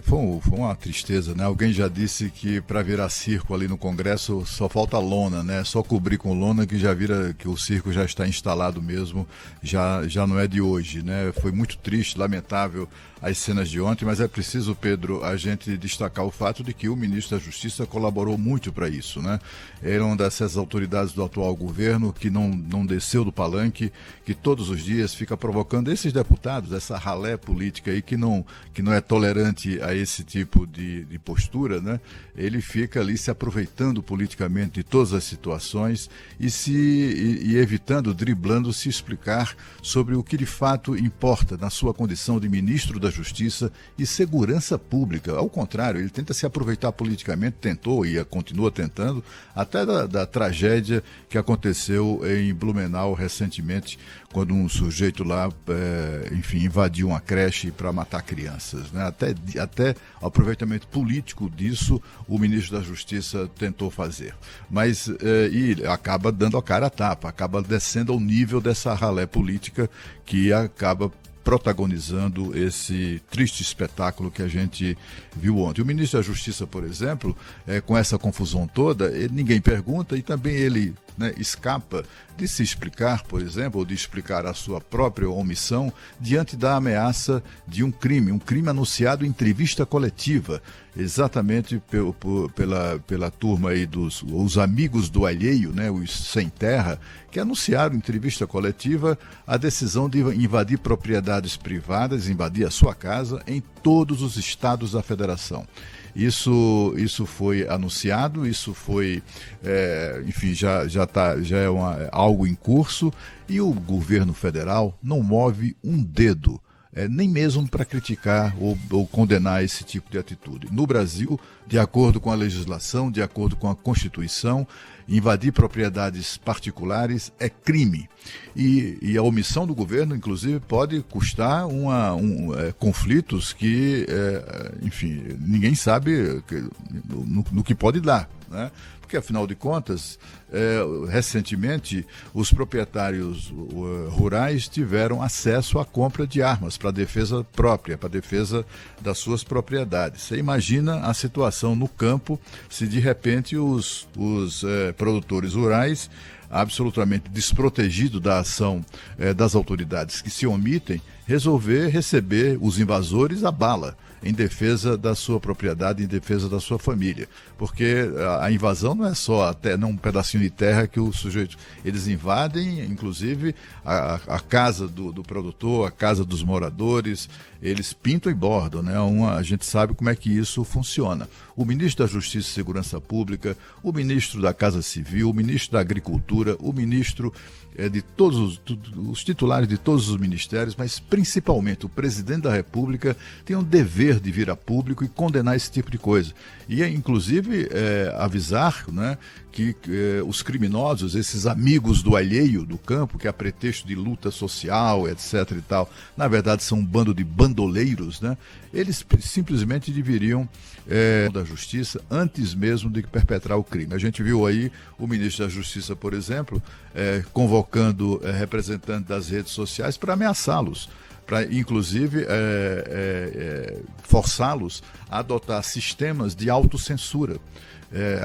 Foi uma tristeza, né? Alguém já disse que para virar circo ali no Congresso só falta lona, né? Só cobrir com lona que já vira que o circo já está instalado mesmo, já não é de hoje, né? Foi muito triste, lamentável as cenas de ontem, mas é preciso, Pedro, a gente destacar o fato de que o ministro da Justiça colaborou muito para isso, né? Era uma dessas autoridades do atual governo que não desceu do palanque, que todos os dias fica provocando esses deputados, essa ralé política aí que não é tolerante a esse tipo de postura, né? Ele fica ali se aproveitando politicamente de todas as situações e evitando, driblando, se explicar sobre o que de fato importa na sua condição de ministro da Justiça e Segurança Pública. Ao contrário, ele tenta se aproveitar politicamente, tentou e continua tentando, até da tragédia que aconteceu em Blumenau recentemente, quando um sujeito lá, invadiu uma creche para matar crianças, né? Até o aproveitamento político disso, o ministro da Justiça tentou fazer. Mas, e acaba dando a cara a tapa, acaba descendo ao nível dessa ralé política que acaba protagonizando esse triste espetáculo que a gente viu ontem. O ministro da Justiça, por exemplo, com essa confusão toda, ninguém pergunta e também ele, né, escapa de se explicar, por exemplo, ou de explicar a sua própria omissão diante da ameaça de um crime anunciado em entrevista coletiva, exatamente pela turma aí os amigos do alheio, né, os sem terra, que anunciaram em entrevista coletiva a decisão de invadir propriedades privadas, invadir a sua casa em todos os estados da federação. Isso foi anunciado, isso foi, já é algo em curso e o governo federal não move um dedo, nem mesmo para criticar ou condenar esse tipo de atitude. No Brasil, de acordo com a legislação, de acordo com a Constituição, invadir propriedades particulares é crime. E a omissão do governo, inclusive, pode custar conflitos que, ninguém sabe no que pode dar, né? Porque, afinal de contas, recentemente, os proprietários rurais tiveram acesso à compra de armas para defesa própria, para defesa das suas propriedades. Você imagina a situação no campo se, de repente, os produtores rurais, absolutamente desprotegidos da ação das autoridades que se omitem, resolver receber os invasores a bala, em defesa da sua propriedade, em defesa da sua família. Porque a invasão não é só até um pedacinho de terra que o sujeito... Eles invadem, inclusive, a casa do produtor, a casa dos moradores, eles pintam e bordam, né? A gente sabe como é que isso funciona. O ministro da Justiça e Segurança Pública, o ministro da Casa Civil, o ministro da Agricultura, o ministro de todos os titulares de todos os ministérios, mas principalmente o presidente da República tem um dever de vir a público e condenar esse tipo de coisa. E, inclusive, avisar, né, que os criminosos, esses amigos do alheio, do campo, que a pretexto de luta social, etc. e tal, na verdade são um bando de bandoleiros, né? Eles simplesmente deveriam da Justiça antes mesmo de perpetrar o crime. A gente viu aí o ministro da Justiça, por exemplo, convocando representantes das redes sociais para ameaçá-los, para inclusive forçá-los a adotar sistemas de autocensura.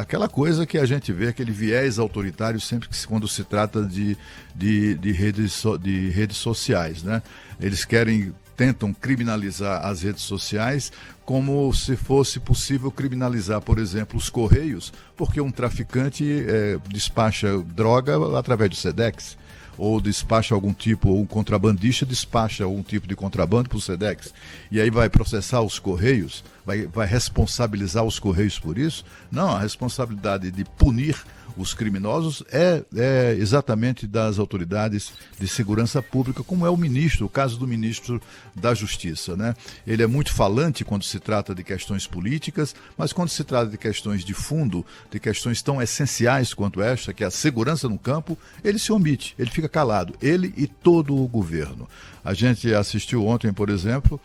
Aquela coisa que a gente vê, aquele viés autoritário sempre quando se trata de redes sociais, né? Eles tentam criminalizar as redes sociais como se fosse possível criminalizar, por exemplo, os Correios, porque um traficante despacha droga através do Sedex, ou despacha algum tipo, ou um contrabandista despacha algum tipo de contrabando para o Sedex, e aí vai processar os Correios, vai responsabilizar os Correios por isso? Não, a responsabilidade de punir os criminosos é exatamente das autoridades de segurança pública, como é o caso do ministro da Justiça, né? Ele é muito falante quando se trata de questões políticas, mas quando se trata de questões de fundo, de questões tão essenciais quanto esta, que é a segurança no campo, ele se omite, ele fica calado, ele e todo o governo. A gente assistiu ontem, por exemplo,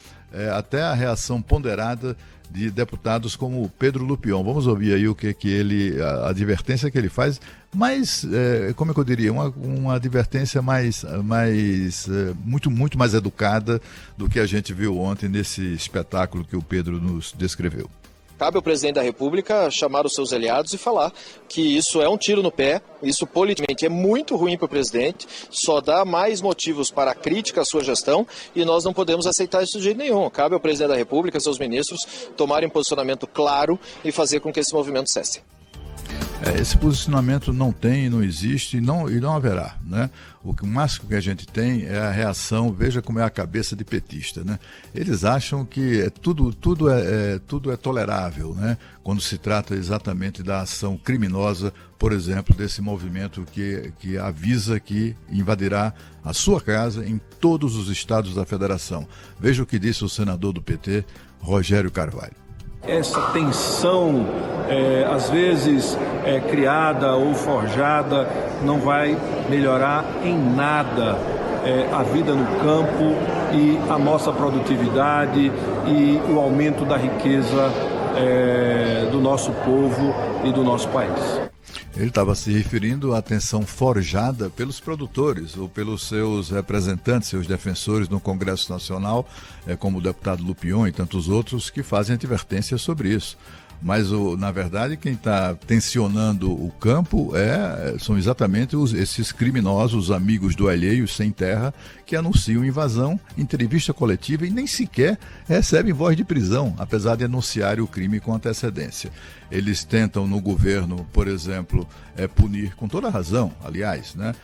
até a reação ponderada de deputados como o Pedro Lupion. Vamos ouvir aí o que ele, a advertência que ele faz, mas, como é que eu diria, uma advertência muito mais educada do que a gente viu ontem nesse espetáculo que o Pedro nos descreveu. Cabe ao presidente da República chamar os seus aliados e falar que isso é um tiro no pé, isso politicamente é muito ruim para o presidente, só dá mais motivos para a crítica à sua gestão e nós não podemos aceitar isso de jeito nenhum. Cabe ao presidente da República, seus ministros, tomarem um posicionamento claro e fazer com que esse movimento cesse. Esse posicionamento não tem, não existe e não haverá, né? O máximo que a gente tem é a reação, veja como é a cabeça de petista, né? Eles acham que tudo é tolerável, né? Quando se trata exatamente da ação criminosa, por exemplo, desse movimento que avisa que invadirá a sua casa em todos os estados da federação. Veja o que disse o senador do PT, Rogério Carvalho. Essa tensão, às vezes criada ou forjada, não vai melhorar em nada a vida no campo e a nossa produtividade e o aumento da riqueza do nosso povo e do nosso país. Ele estava se referindo à tensão forjada pelos produtores ou pelos seus representantes, seus defensores no Congresso Nacional, como o deputado Lupion e tantos outros que fazem advertências sobre isso. Mas, na verdade, quem está tensionando o campo são exatamente esses criminosos, os amigos do alheio sem terra, que anunciam invasão, entrevista coletiva e nem sequer recebem voz de prisão, apesar de anunciarem o crime com antecedência. Eles tentam no governo, por exemplo, punir, com toda razão, aliás, né?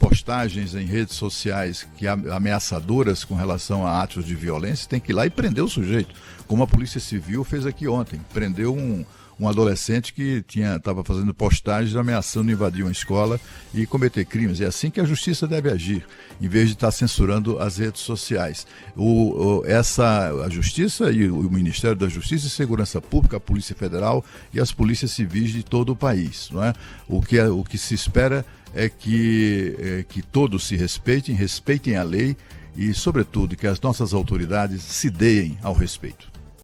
Postagens em redes sociais ameaçadoras com relação a atos de violência, tem que ir lá e prender o sujeito, como a Polícia Civil fez aqui ontem. Prendeu um adolescente que estava fazendo postagens ameaçando invadir uma escola e cometer crimes. É assim que a justiça deve agir, em vez de estar censurando as redes sociais. A justiça e o Ministério da Justiça e Segurança Pública, a Polícia Federal e as polícias civis de todo o país, não é? O que se espera é que todos se respeitem a lei e, sobretudo, que as nossas autoridades se deem ao respeito.